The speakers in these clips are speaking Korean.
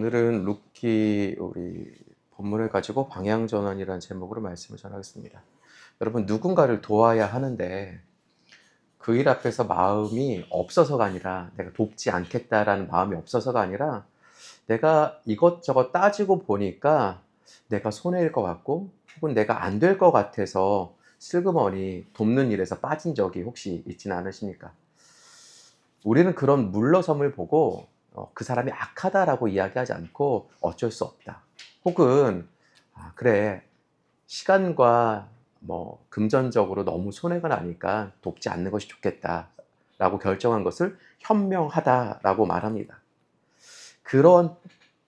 오늘은 룻기 우리 본문을 가지고 방향전환이라는 제목으로 말씀을 전하겠습니다. 여러분, 누군가를 도와야 하는데 그 일 앞에서 마음이 없어서가 아니라, 내가 돕지 않겠다라는 마음이 없어서가 아니라, 내가 이것저것 따지고 보니까 내가 손해일 것 같고 혹은 내가 안 될 것 같아서 슬그머니 돕는 일에서 빠진 적이 혹시 있지는 않으십니까? 우리는 그런 물러섬을 보고 그 사람이 악하다라고 이야기하지 않고 어쩔 수 없다. 혹은 그래, 시간과 금전적으로 너무 손해가 나니까 돕지 않는 것이 좋겠다라고 결정한 것을 현명하다라고 말합니다.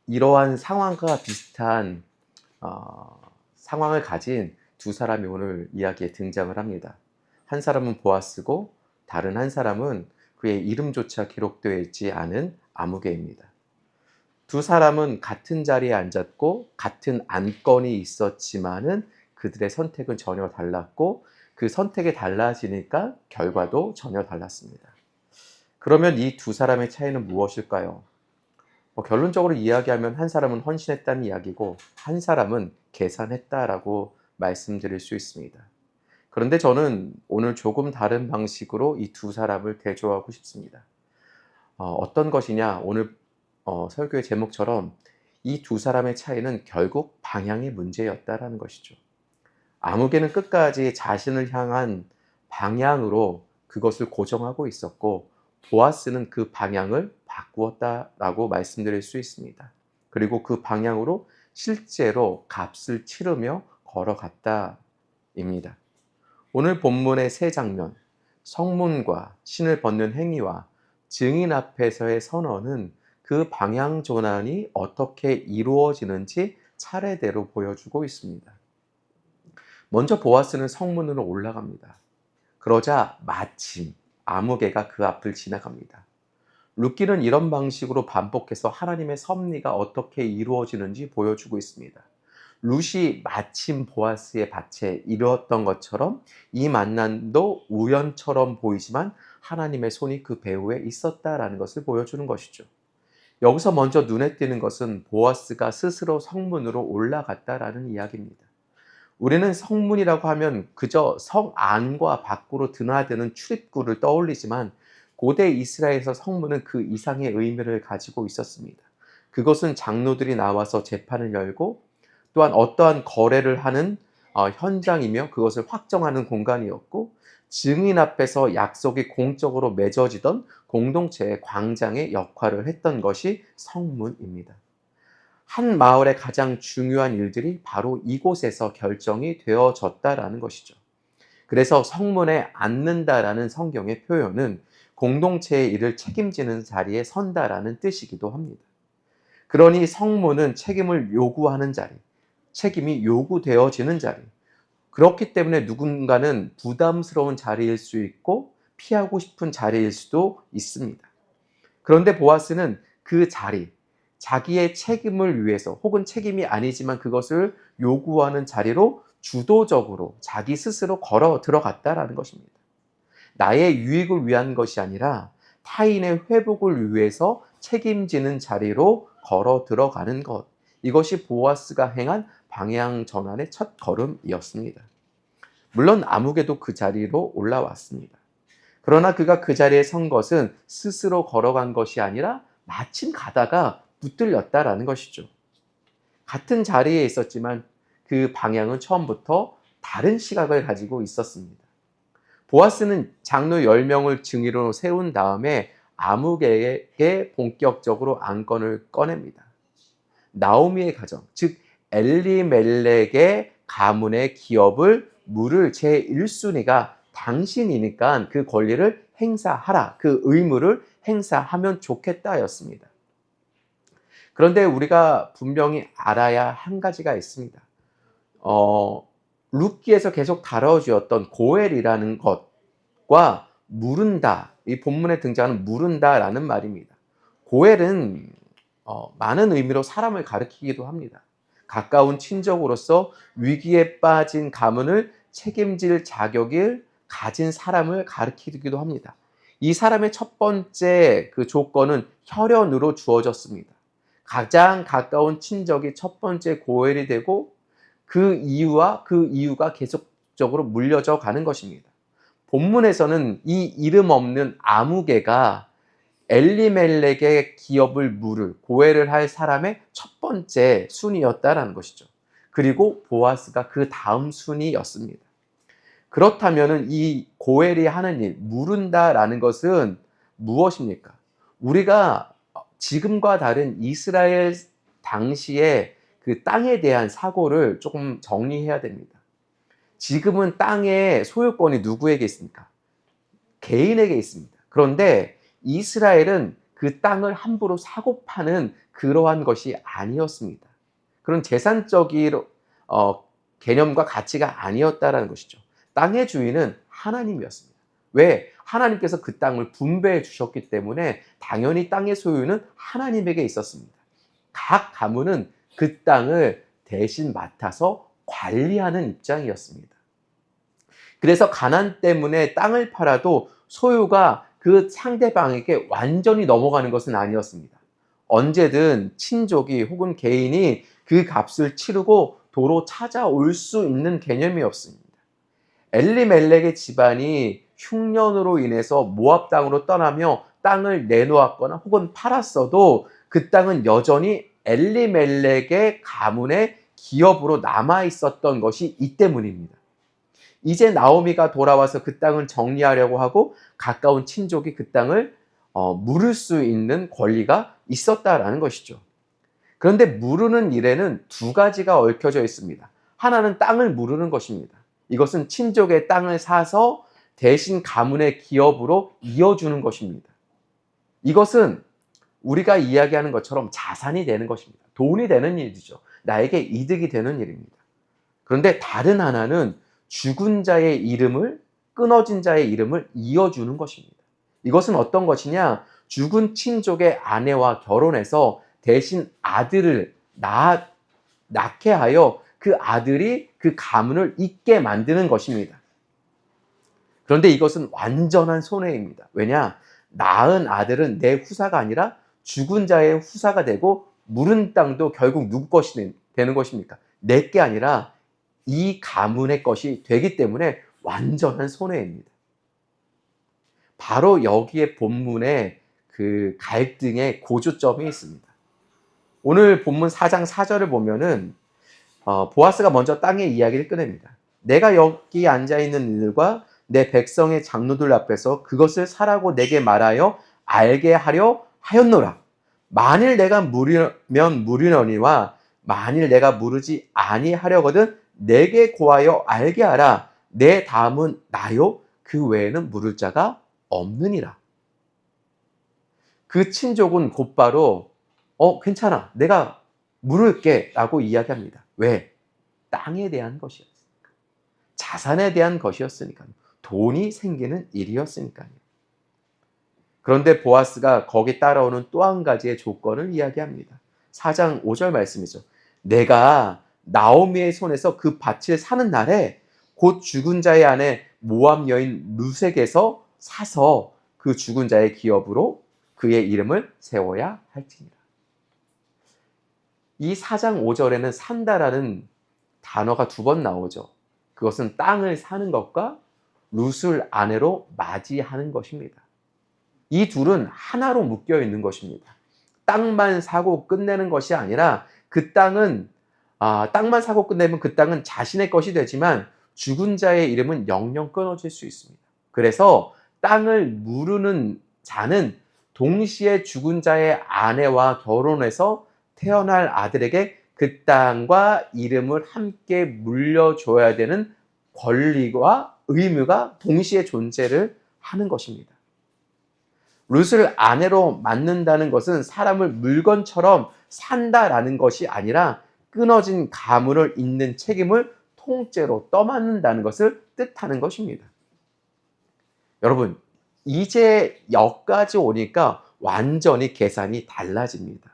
이러한 상황과 비슷한 상황을 가진 두 사람이 오늘 이야기에 등장을 합니다. 한 사람은 보아스고 다른 한 사람은 그의 이름조차 기록되어 있지 않은 아무개입니다. 두 사람은 같은 자리에 앉았고 같은 안건이 있었지만은 그들의 선택은 전혀 달랐고, 그 선택이 달라지니까 결과도 전혀 달랐습니다. 그러면 이 두 사람의 차이는 무엇일까요? 결론적으로 이야기하면 한 사람은 헌신했다는 이야기고 한 사람은 계산했다라고 말씀드릴 수 있습니다. 그런데 저는 오늘 조금 다른 방식으로 이 두 사람을 대조하고 싶습니다. 어떤 것이냐? 오늘 설교의 제목처럼 이 두 사람의 차이는 결국 방향의 문제였다라는 것이죠. 아무개는 끝까지 자신을 향한 방향으로 그것을 고정하고 있었고, 보아스는 그 방향을 바꾸었다라고 말씀드릴 수 있습니다. 그리고 그 방향으로 실제로 값을 치르며 걸어갔다입니다. 오늘 본문의 세 장면, 성문과 신을 벗는 행위와 증인 앞에서의 선언은 그 방향 전환이 어떻게 이루어지는지 차례대로 보여주고 있습니다. 먼저 보아스는 성문으로 올라갑니다. 그러자 마침 아무개가 그 앞을 지나갑니다. 룻기는 이런 방식으로 반복해서 하나님의 섭리가 어떻게 이루어지는지 보여주고 있습니다. 룻이 마침 보아스의 밭에 이르렀던 것처럼 이 만남도 우연처럼 보이지만 하나님의 손이 그 배후에 있었다라는 것을 보여주는 것이죠. 여기서 먼저 눈에 띄는 것은 보아스가 스스로 성문으로 올라갔다라는 이야기입니다. 우리는 성문이라고 하면 그저 성 안과 밖으로 드나드는 출입구를 떠올리지만, 고대 이스라엘에서 성문은 그 이상의 의미를 가지고 있었습니다. 그것은 장로들이 나와서 재판을 열고 또한 어떠한 거래를 하는 현장이며 그것을 확정하는 공간이었고, 증인 앞에서 약속이 공적으로 맺어지던 공동체의 광장의 역할을 했던 것이 성문입니다. 한 마을의 가장 중요한 일들이 바로 이곳에서 결정이 되어졌다라는 것이죠. 그래서 성문에 앉는다라는 성경의 표현은 공동체의 일을 책임지는 자리에 선다라는 뜻이기도 합니다. 그러니 성문은 책임을 요구하는 자리, 책임이 요구되어지는 자리, 그렇기 때문에 누군가는 부담스러운 자리일 수 있고 피하고 싶은 자리일 수도 있습니다. 그런데 보아스는 그 자리, 자기의 책임을 위해서 혹은 책임이 아니지만 그것을 요구하는 자리로 주도적으로 자기 스스로 걸어 들어갔다라는 것입니다. 나의 유익을 위한 것이 아니라 타인의 회복을 위해서 책임지는 자리로 걸어 들어가는 것, 이것이 보아스가 행한 방향 전환의 첫 걸음이었습니다. 물론 아무개도 그 자리로 올라왔습니다. 그러나 그가 그 자리에 선 것은 스스로 걸어간 것이 아니라 마침 가다가 붙들렸다라는 것이죠. 같은 자리에 있었지만 그 방향은 처음부터 다른 시각을 가지고 있었습니다. 보아스는 장로 10명을 증인으로 세운 다음에 아무개에게 본격적으로 안건을 꺼냅니다. 나오미의 가정, 즉 엘리멜렉의 가문의 기업을 물을 제1순위가 당신이니까 그 권리를 행사하라, 그 의무를 행사하면 좋겠다였습니다. 그런데 우리가 분명히 알아야 한 가지가 있습니다. 룻기에서 계속 다뤄주었던 고엘이라는 것과 물은다, 이 본문에 등장하는 물은다라는 말입니다. 고엘은 많은 의미로 사람을 가리키기도 합니다. 가까운 친족으로서 위기에 빠진 가문을 책임질 자격을 가진 사람을 가리키기도 합니다. 이 사람의 첫 번째 그 조건은 혈연으로 주어졌습니다. 가장 가까운 친족이 첫 번째 고엘이 되고 그 이유가 계속적으로 물려져 가는 것입니다. 본문에서는 이 이름 없는 아무개가 엘리멜렉의 기업을 물을 고엘을 할 사람의 첫 번째 순위였다라는 것이죠. 그리고 보아스가 그 다음 순위였습니다. 그렇다면은 이 고엘이 하는 일, 물은다라는 것은 무엇입니까? 우리가 지금과 다른 이스라엘 당시의 그 땅에 대한 사고를 조금 정리해야 됩니다. 지금은 땅의 소유권이 누구에게 있습니까? 개인에게 있습니다. 그런데 이스라엘은 그 땅을 함부로 사고 파는 그러한 것이 아니었습니다. 그런 재산적인 개념과 가치가 아니었다라는 것이죠. 땅의 주인은 하나님이었습니다. 왜? 하나님께서 그 땅을 분배해 주셨기 때문에 당연히 땅의 소유는 하나님에게 있었습니다. 각 가문은 그 땅을 대신 맡아서 관리하는 입장이었습니다. 그래서 가난 때문에 땅을 팔아도 소유가 그 상대방에게 완전히 넘어가는 것은 아니었습니다. 언제든 친족이 혹은 개인이 그 값을 치르고 도로 찾아올 수 있는 개념이었습니다. 엘리멜렉의 집안이 흉년으로 인해서 모압 땅으로 떠나며 땅을 내놓았거나 혹은 팔았어도 그 땅은 여전히 엘리멜렉의 가문의 기업으로 남아 있었던 것이 이 때문입니다. 이제 나오미가 돌아와서 그 땅을 정리하려고 하고 가까운 친족이 그 땅을 물을 수 있는 권리가 있었다라는 것이죠. 그런데 무르는 일에는 두 가지가 얽혀져 있습니다. 하나는 땅을 무르는 것입니다. 이것은 친족의 땅을 사서 대신 가문의 기업으로 이어주는 것입니다. 이것은 우리가 이야기하는 것처럼 자산이 되는 것입니다. 돈이 되는 일이죠. 나에게 이득이 되는 일입니다. 그런데 다른 하나는 죽은 자의 이름을, 끊어진 자의 이름을 이어주는 것입니다. 이것은 어떤 것이냐? 죽은 친족의 아내와 결혼해서 대신 아들을 낳게 하여 그 아들이 그 가문을 잇게 만드는 것입니다. 그런데 이것은 완전한 손해입니다. 왜냐? 낳은 아들은 내 후사가 아니라 죽은 자의 후사가 되고 물은 땅도 결국 누구 것이 되는 것입니까? 내 게 아니라 이 가문의 것이 되기 때문에 완전한 손해입니다. 바로 여기에 본문에 그 갈등의 고조점이 있습니다. 오늘 본문 4장 4절을 보면은 보아스가 먼저 땅의 이야기를 꺼냅니다. 내가 여기 앉아있는 이들과 내 백성의 장로들 앞에서 그것을 사라고 내게 말하여 알게 하려 하였노라. 만일 내가 물으면 물으려니와 만일 내가 물으지 아니하려거든 내게 고하여 알게 하라. 내 다음은 나요. 그 외에는 물을 자가 없느니라. 그 친족은 곧바로 괜찮아. 내가 물을게 라고 이야기합니다. 왜? 땅에 대한 것이었으니까. 자산에 대한 것이었으니까요. 돈이 생기는 일이었으니까요. 그런데 보아스가 거기 따라오는 또 한 가지의 조건을 이야기합니다. 4장 5절 말씀이죠. 내가 나오미의 손에서 그 밭을 사는 날에 곧 죽은 자의 아내 모압 여인 룻에게서 사서 그 죽은 자의 기업으로 그의 이름을 세워야 할지니라. 이 4장 5절에는 산다라는 단어가 두 번 나오죠. 그것은 땅을 사는 것과 룻을 아내로 맞이하는 것입니다. 이 둘은 하나로 묶여 있는 것입니다. 땅만 사고 끝내는 것이 아니라 그 땅은 땅만 사고 끝내면 그 땅은 자신의 것이 되지만 죽은 자의 이름은 영영 끊어질 수 있습니다. 그래서 땅을 무르는 자는 동시에 죽은 자의 아내와 결혼해서 태어날 아들에게 그 땅과 이름을 함께 물려줘야 되는 권리와 의무가 동시에 존재를 하는 것입니다. 룻을 아내로 맞는다는 것은 사람을 물건처럼 산다라는 것이 아니라 끊어진 가문을 잇는 책임을 통째로 떠맡는다는 것을 뜻하는 것입니다. 여러분, 이제 여기까지 오니까 완전히 계산이 달라집니다.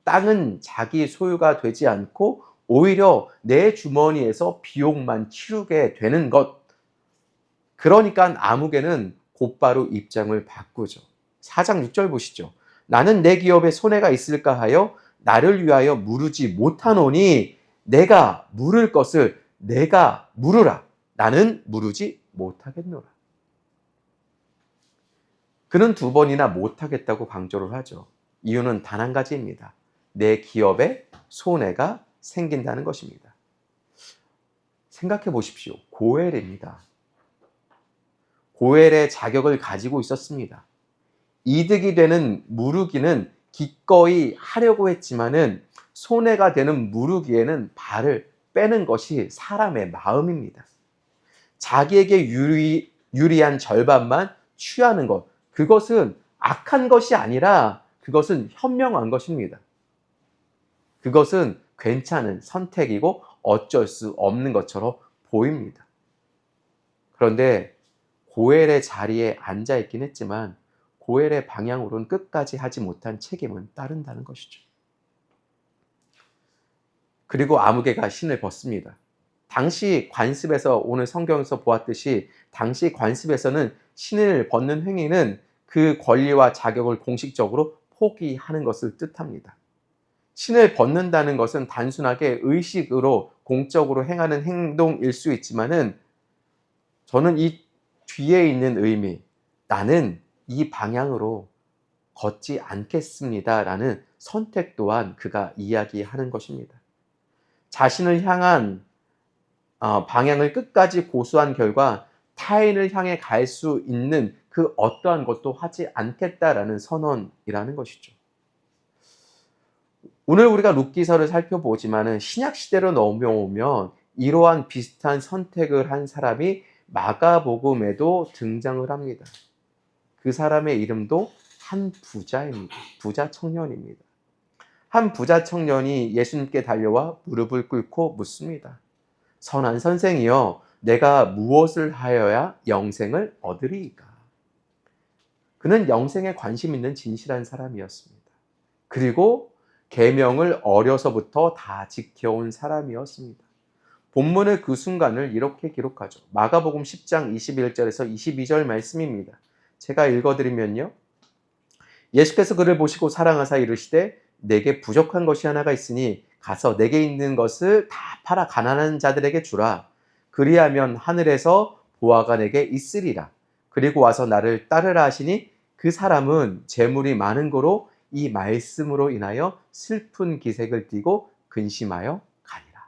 땅은 자기 소유가 되지 않고 오히려 내 주머니에서 비용만 치르게 되는 것. 그러니까 아무개는 곧바로 입장을 바꾸죠. 4장 6절 보시죠. 나는 내 기업에 손해가 있을까 하여 나를 위하여 물으지 못하노니 내가 물을 것을 내가 물으라. 나는 물으지 못하겠노라. 그는 두 번이나 못하겠다고 강조를 하죠. 이유는 단 한 가지입니다. 내 기업에 손해가 생긴다는 것입니다. 생각해 보십시오. 고엘입니다. 고엘의 자격을 가지고 있었습니다. 이득이 되는 무르기는 기꺼이 하려고 했지만은 손해가 되는 무르기에는 발을 빼는 것이 사람의 마음입니다. 자기에게 유리한 절반만 취하는 것, 그것은 악한 것이 아니라 그것은 현명한 것입니다. 그것은 괜찮은 선택이고 어쩔 수 없는 것처럼 보입니다. 그런데 고엘의 자리에 앉아 있긴 했지만 고엘의 방향으로는 끝까지 하지 못한 책임은 따른다는 것이죠. 그리고 아무개가 신을 벗습니다. 당시 관습에서, 오늘 성경에서 보았듯이 당시 관습에서는 신을 벗는 행위는 그 권리와 자격을 공식적으로 포기하는 것을 뜻합니다. 신을 벗는다는 것은 단순하게 의식으로 공적으로 행하는 행동일 수 있지만은 저는 이 뒤에 있는 의미, 나는 이 방향으로 걷지 않겠습니다라는 선택 또한 그가 이야기하는 것입니다. 자신을 향한 방향을 끝까지 고수한 결과 타인을 향해 갈 수 있는 그 어떠한 것도 하지 않겠다라는 선언이라는 것이죠. 오늘 우리가 룻기서를 살펴보지만은 신약 시대로 넘어오면 이러한 비슷한 선택을 한 사람이 마가복음에도 등장을 합니다. 그 사람의 이름도 한 부자입니다. 부자 청년입니다. 한 부자 청년이 예수님께 달려와 무릎을 꿇고 묻습니다. 선한 선생이여, 내가 무엇을 하여야 영생을 얻으리이까? 그는 영생에 관심 있는 진실한 사람이었습니다. 그리고 계명을 어려서부터 다 지켜온 사람이었습니다. 본문의 그 순간을 이렇게 기록하죠. 마가복음 10장 21절에서 22절 말씀입니다. 제가 읽어드리면요. 예수께서 그를 보시고 사랑하사 이르시되 내게 부족한 것이 하나가 있으니 가서 내게 있는 것을 다 팔아 가난한 자들에게 주라. 그리하면 하늘에서 보화가 내게 있으리라. 그리고 와서 나를 따르라 하시니 그 사람은 재물이 많은 거로 이 말씀으로 인하여 슬픈 기색을 띠고 근심하여 가니라.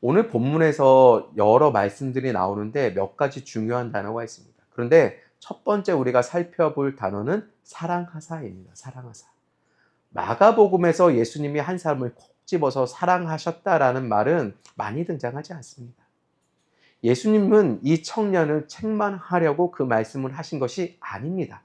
오늘 본문에서 여러 말씀들이 나오는데 몇 가지 중요한 단어가 있습니다. 그런데 첫 번째 우리가 살펴볼 단어는 사랑하사입니다. 사랑하사. 마가복음에서 예수님이 한 사람을 콕 집어서 사랑하셨다라는 말은 많이 등장하지 않습니다. 예수님은 이 청년을 책망하려고 그 말씀을 하신 것이 아닙니다.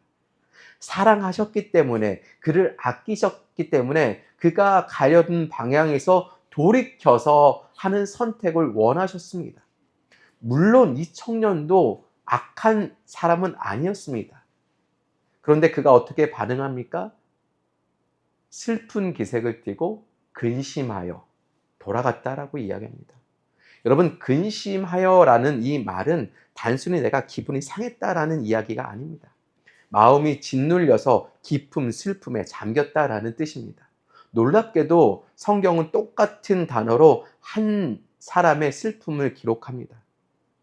사랑하셨기 때문에, 그를 아끼셨기 때문에 그가 가려던 방향에서 돌이켜서 하는 선택을 원하셨습니다. 물론 이 청년도 악한 사람은 아니었습니다. 그런데 그가 어떻게 반응합니까? 슬픈 기색을 띠고 근심하여 돌아갔다라고 이야기합니다. 여러분, 근심하여라는 이 말은 단순히 내가 기분이 상했다라는 이야기가 아닙니다. 마음이 짓눌려서 깊은 슬픔에 잠겼다라는 뜻입니다. 놀랍게도 성경은 똑같은 단어로 한 사람의 슬픔을 기록합니다.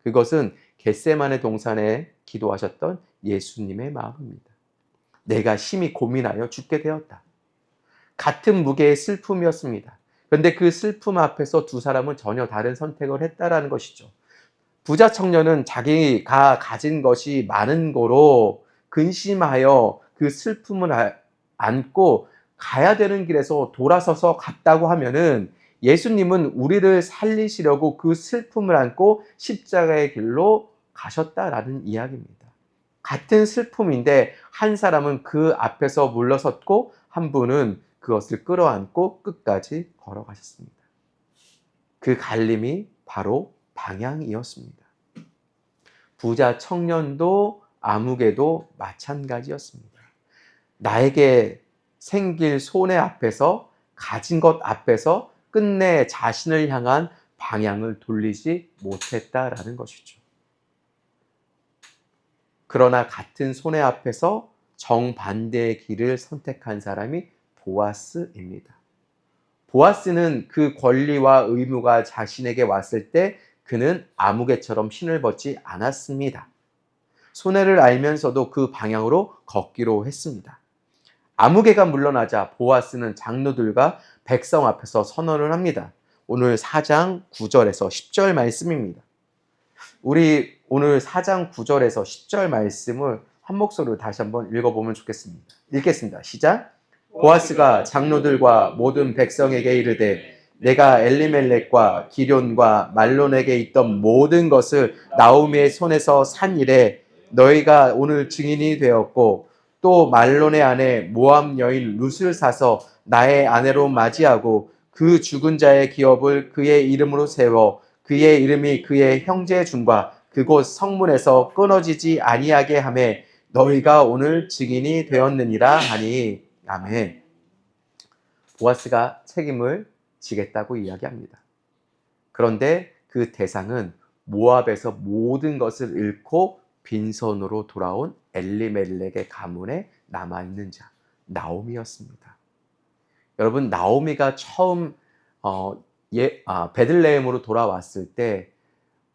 그것은 겟세마네 동산에 기도하셨던 예수님의 마음입니다. 내가 심히 고민하여 죽게 되었다. 같은 무게의 슬픔이었습니다. 그런데 그 슬픔 앞에서 두 사람은 전혀 다른 선택을 했다라는 것이죠. 부자 청년은 자기가 가진 것이 많은 거로 근심하여 그 슬픔을 안고 가야 되는 길에서 돌아서서 갔다고 하면은 예수님은 우리를 살리시려고 그 슬픔을 안고 십자가의 길로 가셨다라는 이야기입니다. 같은 슬픔인데 한 사람은 그 앞에서 물러섰고 한 분은 그것을 끌어안고 끝까지 걸어가셨습니다. 그 갈림이 바로 방향이었습니다. 부자 청년도 아무개도 마찬가지였습니다. 나에게 생길 손해 앞에서, 가진 것 앞에서 끝내 자신을 향한 방향을 돌리지 못했다라는 것이죠. 그러나 같은 손해 앞에서 정반대의 길을 선택한 사람이 보아스입니다. 보아스는 그 권리와 의무가 자신에게 왔을 때 그는 아무개처럼 신을 벗지 않았습니다. 손해를 알면서도 그 방향으로 걷기로 했습니다. 아무개가 물러나자 보아스는 장로들과 백성 앞에서 선언을 합니다. 오늘 4장 9절에서 10절 말씀입니다. 우리 오늘 4장 9절에서 10절 말씀을 한 목소리로 다시 한번 읽어보면 좋겠습니다. 읽겠습니다. 시작. 보아스가 장로들과 모든 백성에게 이르되 내가 엘리멜렉과 기럨과 말론에게 있던 모든 것을 나오미의 손에서 산 이래 너희가 오늘 증인이 되었고 또 말론의 아내 모압 여인 룻을 사서 나의 아내로 맞이하고 그 죽은 자의 기업을 그의 이름으로 세워 그의 이름이 그의 형제 중과 그곳 성문에서 끊어지지 아니하게 하매 너희가 오늘 증인이 되었느니라 하니. 아멘. 보아스가 책임을 지겠다고 이야기합니다. 그런데 그 대상은 모압에서 모든 것을 잃고 빈손으로 돌아온 엘리멜렉의 가문에 남아있는 자 나오미였습니다. 여러분, 나오미가 처음 베들레헴으로 돌아왔을 때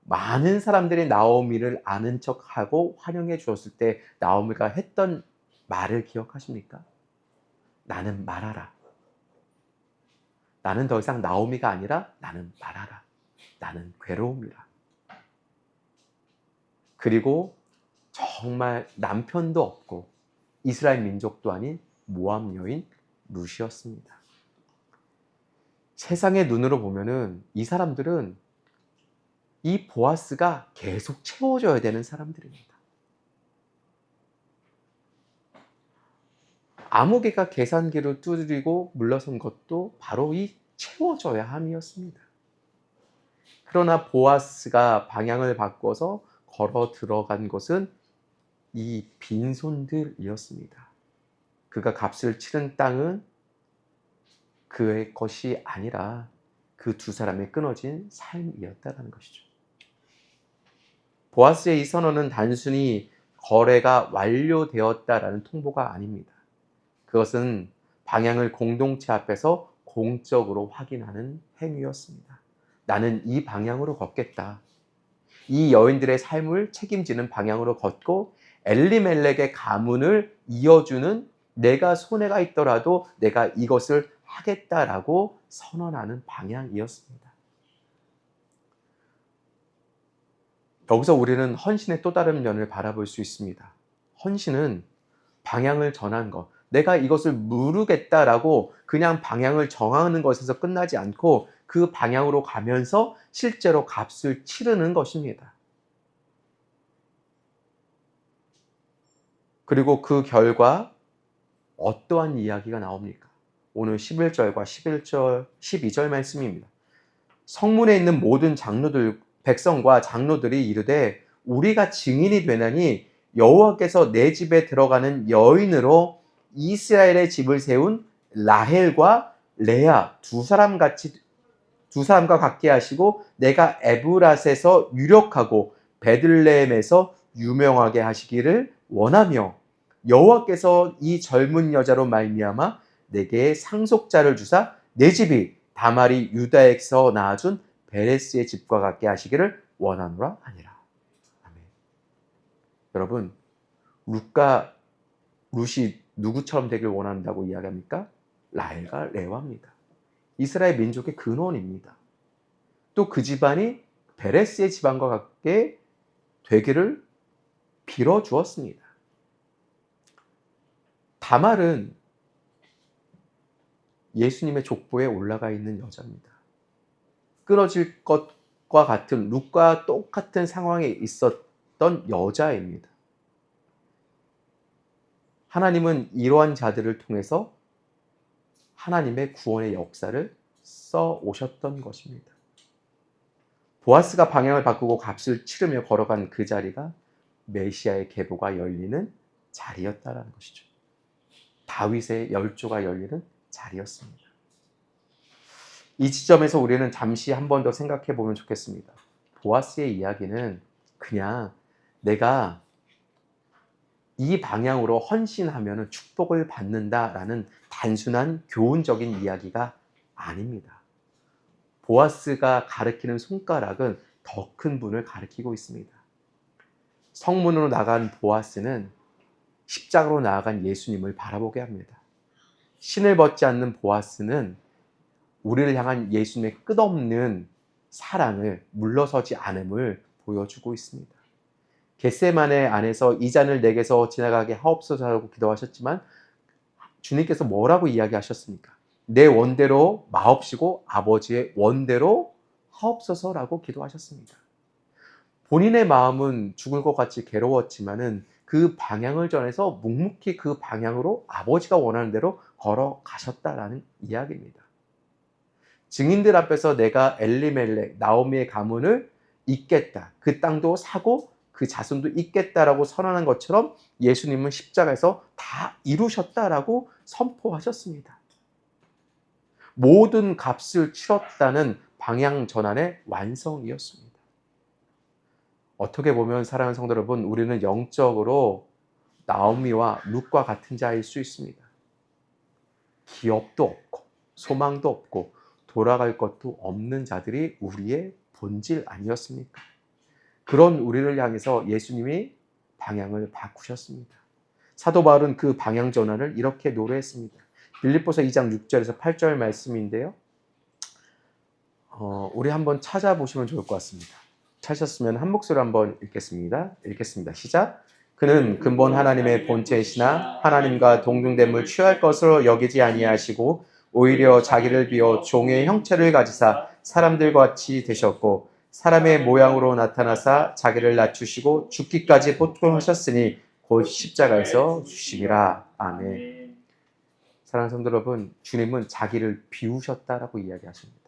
많은 사람들이 나오미를 아는 척하고 환영해 주었을 때 나오미가 했던 말을 기억하십니까? 나는 말하라. 나는 더 이상 나오미가 아니라 나는 말하라. 나는 괴로움이라. 그리고 정말 남편도 없고 이스라엘 민족도 아닌 모압 여인 룻이었습니다. 세상의 눈으로 보면은 이 사람들은 이 보아스가 계속 채워줘야 되는 사람들입니다. 아무개가 계산기를 두드리고 물러선 것도 바로 이 채워줘야 함이었습니다. 그러나 보아스가 방향을 바꿔서 걸어 들어간 곳은 이 빈손들이었습니다. 그가 값을 치른 땅은 그의 것이 아니라 그 두 사람의 끊어진 삶이었다는 것이죠. 보아스의 이 선언은 단순히 거래가 완료되었다라는 통보가 아닙니다. 그것은 방향을 공동체 앞에서 공적으로 확인하는 행위였습니다. 나는 이 방향으로 걷겠다. 이 여인들의 삶을 책임지는 방향으로 걷고 엘리멜렉의 가문을 이어주는, 내가 손해가 있더라도 내가 이것을 하겠다라고 선언하는 방향이었습니다. 여기서 우리는 헌신의 또 다른 면을 바라볼 수 있습니다. 헌신은 방향을 전한 것, 내가 이것을 누르겠다라고 그냥 방향을 정하는 것에서 끝나지 않고 그 방향으로 가면서 실제로 값을 치르는 것입니다. 그리고 그 결과 어떠한 이야기가 나옵니까? 오늘 11절과 11절, 12절 말씀입니다. 성문에 있는 모든 장로들, 백성과 장로들이 이르되 우리가 증인이 되나니 여호와께서 내 집에 들어가는 여인으로 이스라엘의 집을 세운 라헬과 레아 두 사람과 같게 하시고 내가 에브랏에서 유력하고 베들레헴에서 유명하게 하시기를 원하며 여호와께서 이 젊은 여자로 말미암아 내게 상속자를 주사 내 집이 다말이 유다에서 낳아준 베레스의 집과 같게 하시기를 원하노라 하니라. 아멘. 여러분, 룻이 누구처럼 되길 원한다고 이야기합니까? 라헬과 레아입니다. 이스라엘 민족의 근원입니다. 또 그 집안이 베레스의 집안과 같게 되기를 빌어주었습니다. 다말은 예수님의 족보에 올라가 있는 여자입니다. 끊어질 것과 같은 룻과 똑같은 상황에 있었던 여자입니다. 하나님은 이러한 자들을 통해서 하나님의 구원의 역사를 써 오셨던 것입니다. 보아스가 방향을 바꾸고 값을 치르며 걸어간 그 자리가 메시아의 계보가 열리는 자리였다는 것이죠. 다윗의 열조가 열리는 자리였습니다. 이 지점에서 우리는 잠시 한 번 더 생각해 보면 좋겠습니다. 보아스의 이야기는 그냥 내가 이 방향으로 헌신하면 축복을 받는다라는 단순한 교훈적인 이야기가 아닙니다. 보아스가 가리키는 손가락은 더 큰 분을 가리키고 있습니다. 성문으로 나간 보아스는 십자가로 나아간 예수님을 바라보게 합니다. 신을 벗지 않는 보아스는 우리를 향한 예수님의 끝없는 사랑을, 물러서지 않음을 보여주고 있습니다. 겟세마네 안에서 이 잔을 내게서 지나가게 하옵소서라고 기도하셨지만 주님께서 뭐라고 이야기하셨습니까? 내 원대로 마옵시고 아버지의 원대로 하옵소서라고 기도하셨습니다. 본인의 마음은 죽을 것 같이 괴로웠지만은 그 방향을 전해서 묵묵히 그 방향으로 아버지가 원하는 대로 걸어가셨다라는 이야기입니다. 증인들 앞에서 내가 엘리멜렉, 나오미의 가문을 잇겠다. 그 땅도 사고 그 자손도 잇겠다라고 선언한 것처럼 예수님은 십자가에서 다 이루셨다라고 선포하셨습니다. 모든 값을 치렀다는 방향 전환의 완성이었습니다. 어떻게 보면 사랑하는 성도 여러분, 우리는 영적으로 나오미와 룻과 같은 자일 수 있습니다. 기업도 없고 소망도 없고 돌아갈 것도 없는 자들이 우리의 본질 아니었습니까? 그런 우리를 향해서 예수님이 방향을 바꾸셨습니다. 사도 바울은 그 방향 전환을 이렇게 노래했습니다. 빌립보서 2장 6절에서 8절 말씀인데요. 우리 한번 찾아보시면 좋을 것 같습니다. 찾으셨으면 한 목소리로 한번 읽겠습니다. 시작. 그는 근본 하나님의 본체이시나 하나님과 동등됨을 취할 것으로 여기지 아니하시고 오히려 자기를 비워 종의 형체를 가지사 사람들과 같이 되셨고 사람의 모양으로 나타나사 자기를 낮추시고 죽기까지 고통하셨으니 곧 십자가에서 죽으심이라. 아멘. 사랑하는 성도 여러분, 주님은 자기를 비우셨다라고 이야기하십니다.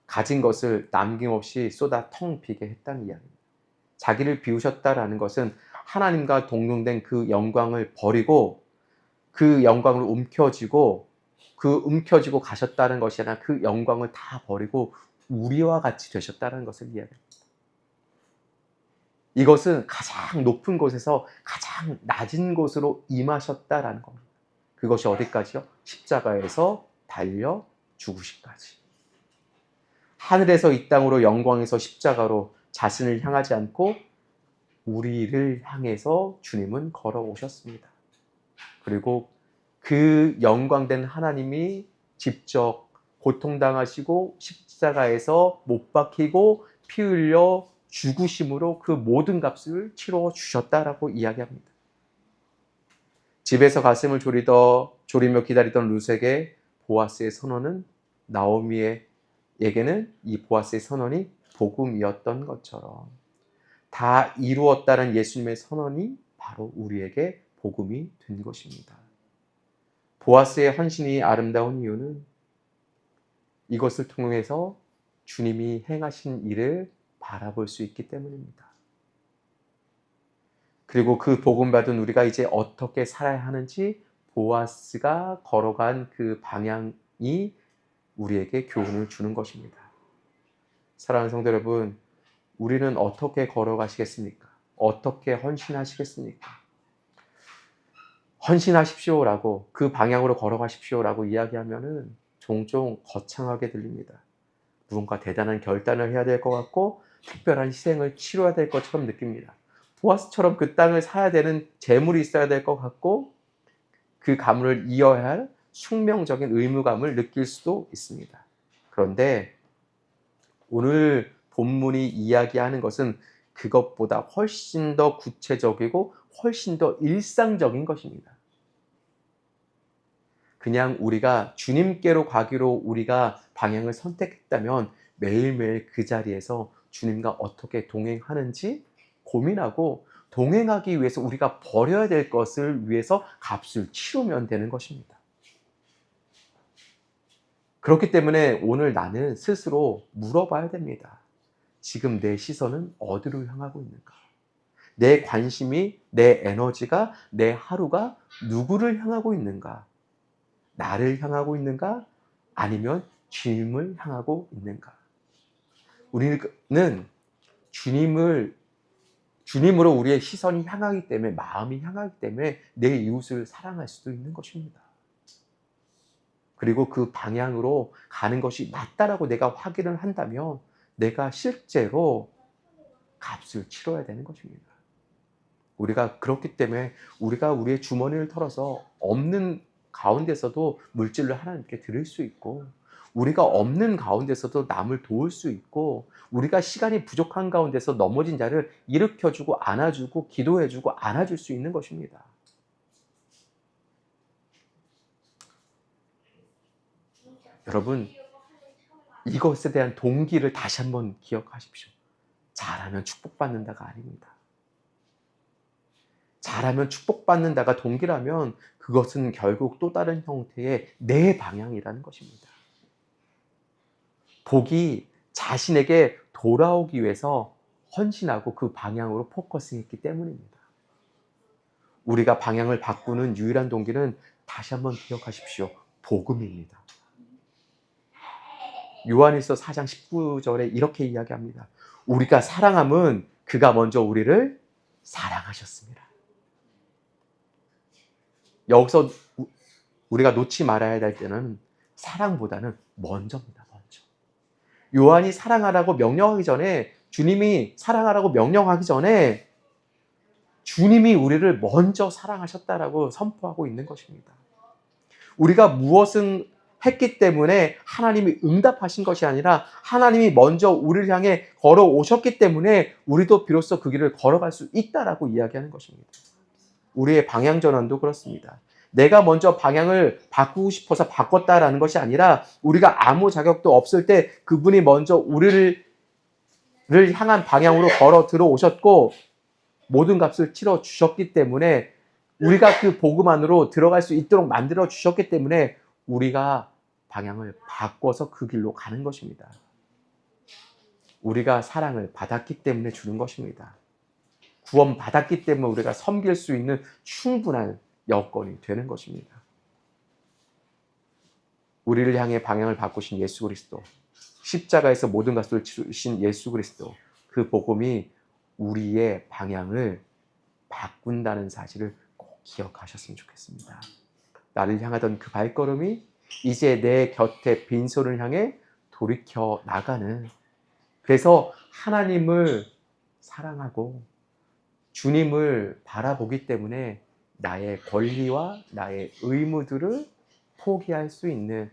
가진 것을 남김없이 쏟아 텅 비게 했다는 이야기입니다. 자기를 비우셨다라는 것은 하나님과 동등된 그 영광을 버리고 그 영광을 움켜쥐고 가셨다는 것이 아니라 그 영광을 다 버리고 우리와 같이 되셨다는 것을 이야기합니다. 이것은 가장 높은 곳에서 가장 낮은 곳으로 임하셨다라는 겁니다. 그것이 어디까지요? 십자가에서 달려 죽으시기까지. 하늘에서 이 땅으로 영광에서 십자가로 자신을 향하지 않고 우리를 향해서 주님은 걸어오셨습니다. 그리고 그 영광된 하나님이 직접 고통당하시고 십자가에서 못 박히고 피 흘려 죽으심으로 그 모든 값을 치러 주셨다라고 이야기합니다. 집에서 가슴을 졸이며 기다리던 룻에게 보아스의 선언은 나오미에게는 이 보아스의 선언이 복음이었던 것처럼 다 이루었다는 예수님의 선언이 바로 우리에게 복음이 된 것입니다. 보아스의 헌신이 아름다운 이유는 이것을 통해서 주님이 행하신 일을 바라볼 수 있기 때문입니다. 그리고 그 복음 받은 우리가 이제 어떻게 살아야 하는지 보아스가 걸어간 그 방향이 우리에게 교훈을 주는 것입니다. 사랑하는 성도 여러분, 우리는 어떻게 걸어가시겠습니까? 어떻게 헌신하시겠습니까? 헌신하십시오라고, 그 방향으로 걸어가십시오라고 이야기하면은 종종 거창하게 들립니다. 무언가 대단한 결단을 해야 될 것 같고 특별한 희생을 치러야 될 것처럼 느낍니다. 보아스처럼 그 땅을 사야 되는 재물이 있어야 될 것 같고 그 가문을 이어야 할 숙명적인 의무감을 느낄 수도 있습니다. 그런데 오늘 본문이 이야기하는 것은 그것보다 훨씬 더 구체적이고 훨씬 더 일상적인 것입니다. 그냥 우리가 주님께로 가기로 우리가 방향을 선택했다면 매일매일 그 자리에서 주님과 어떻게 동행하는지 고민하고 동행하기 위해서 우리가 버려야 될 것을 위해서 값을 치르면 되는 것입니다. 그렇기 때문에 오늘 나는 스스로 물어봐야 됩니다. 지금 내 시선은 어디로 향하고 있는가? 내 관심이, 내 에너지가, 내 하루가 누구를 향하고 있는가? 나를 향하고 있는가? 아니면 주님을 향하고 있는가? 우리는 주님을 주님으로 우리의 시선이 향하기 때문에, 마음이 향하기 때문에 내 이웃을 사랑할 수도 있는 것입니다. 그리고 그 방향으로 가는 것이 맞다라고 내가 확인을 한다면 내가 실제로 값을 치러야 되는 것입니다. 우리가 그렇기 때문에 우리가 우리의 주머니를 털어서 없는 가운데서도 물질을 하나님께 드릴 수 있고, 우리가 없는 가운데서도 남을 도울 수 있고, 우리가 시간이 부족한 가운데서 넘어진 자를 일으켜주고 안아주고 기도해주고 안아줄 수 있는 것입니다. 여러분, 이것에 대한 동기를 다시 한번 기억하십시오. 잘하면 축복받는다가 아닙니다. 잘하면 축복받는다가 동기라면 그것은 결국 또 다른 형태의 내 방향이라는 것입니다. 복이 자신에게 돌아오기 위해서 헌신하고 그 방향으로 포커싱했기 때문입니다. 우리가 방향을 바꾸는 유일한 동기는 다시 한번 기억하십시오. 복음입니다. 요한일서 4장 19절에 이렇게 이야기합니다. 우리가 사랑함은 그가 먼저 우리를 사랑하셨습니다. 여기서 우리가 놓지 말아야 될 때는 사랑보다는 먼저입니다. 먼저. 요한이 사랑하라고 명령하기 전에, 주님이 사랑하라고 명령하기 전에 주님이 우리를 먼저 사랑하셨다라고 선포하고 있는 것입니다. 우리가 무엇은 했기 때문에 하나님이 응답하신 것이 아니라 하나님이 먼저 우리를 향해 걸어오셨기 때문에 우리도 비로소 그 길을 걸어갈 수 있다라고 이야기하는 것입니다. 우리의 방향 전환도 그렇습니다. 내가 먼저 방향을 바꾸고 싶어서 바꿨다라는 것이 아니라 우리가 아무 자격도 없을 때 그분이 먼저 우리를 향한 방향으로 걸어 들어오셨고 모든 값을 치러 주셨기 때문에, 우리가 그 복음 안으로 들어갈 수 있도록 만들어 주셨기 때문에 우리가 방향을 바꿔서 그 길로 가는 것입니다. 우리가 사랑을 받았기 때문에 주는 것입니다. 구원 받았기 때문에 우리가 섬길 수 있는 충분한 여건이 되는 것입니다. 우리를 향해 방향을 바꾸신 예수 그리스도, 십자가에서 모든 것을 치르신 예수 그리스도, 그 복음이 우리의 방향을 바꾼다는 사실을 꼭 기억하셨으면 좋겠습니다. 나를 향하던 그 발걸음이 이제 내 곁에 빈손을 향해 돌이켜 나가는, 그래서 하나님을 사랑하고 주님을 바라보기 때문에 나의 권리와 나의 의무들을 포기할 수 있는,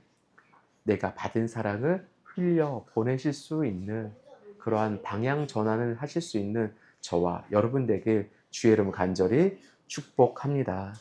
내가 받은 사랑을 흘려 보내실 수 있는 그러한 방향 전환을 하실 수 있는 저와 여러분 되길 주의 이름 간절히 축복합니다.